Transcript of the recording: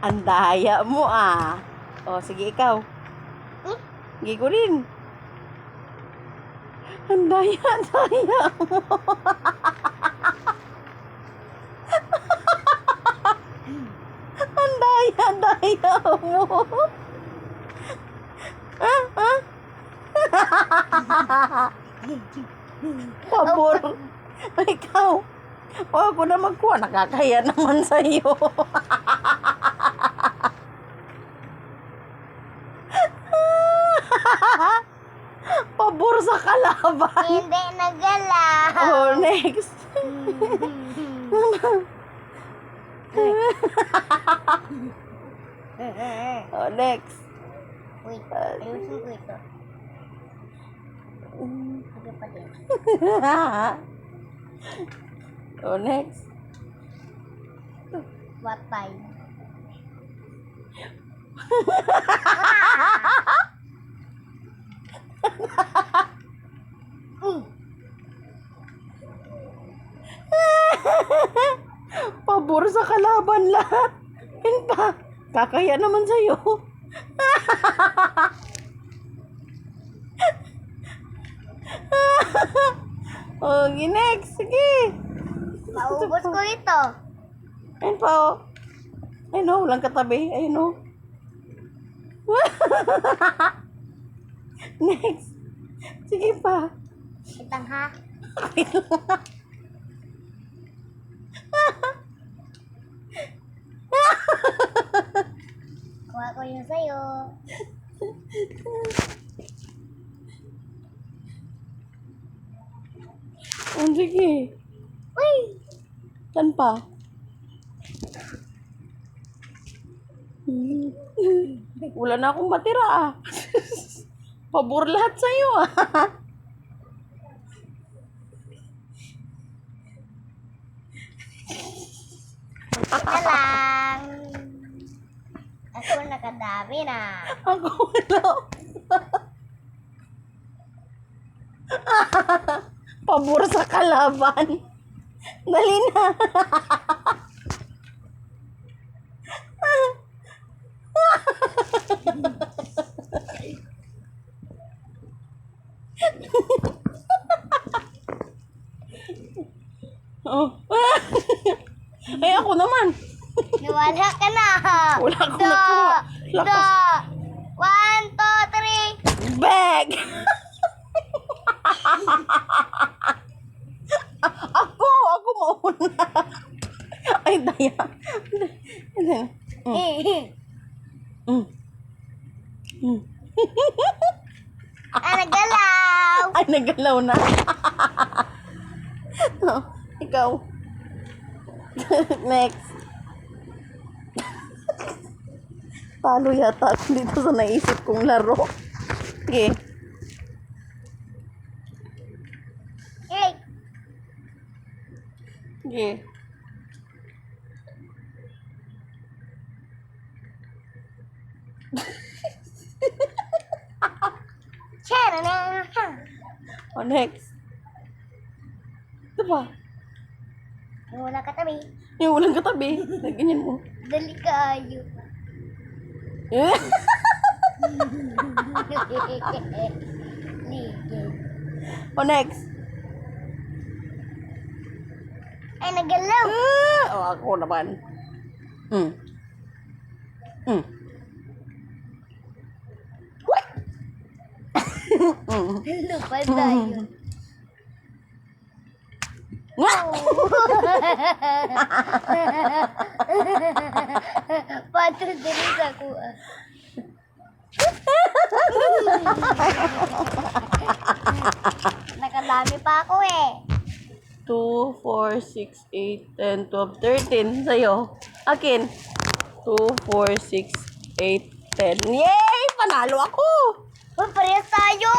Ang daya mo ah. O, sige ikaw. Sige ko rin. Ang daya mo. Ang daya mo. Pabor. Ikaw. O, ako na magkuha. Nakakaya naman sa'yo. Pabor sa kalaban. Hindi nagalaw. Oh, next. Oh, next. Wait, ayusin ko ito. Sige pa din. Oh, next. What time? Pabor sa kalaban lahat. Yan pa. Kakaya naman sa'yo. Oh, next. Sige. Maubos ko ito. Ayun pa, oh. Ayun, oh. Walang katabi. Ayun, oh. Next. Sige pa. Itang ha? Kuha ko yun sa'yo. Oh, sige. Uy! Saan pa? Wala na akong matira ah. Pabor lahat sa'yo ah. Ito lang. Ako nakadami na. Ako wala. Pabor sa kalaban. Dali na. Oh. Ay, ako naman. Nawala ka na. Wala akong nakuha. Lakas. 1, 2, 3. Bag! Ako mauna. Ay, daya. Nagalaw. Ay, nagalaw na. Oh, ikaw. Next. Talo yata ako dito sa naisip kong laro. Okay. Hey. Okay. Oh, next. Ito ba? Wala ka tabi. Yung walang katabi. Ganyan mo. Dali kayo. Ligid. Oh, next. Ay, nagalaw. Oh, ako naman. What? Lupad tayo. Patro din sa kuha. Nakadami pa ako eh. 2, 4, 6, 8, 10, 12, 13. Sa'yo. Akin. 2, 4, 6, 8, 10. Yay! Panalo ako! Uy, parehas tayo.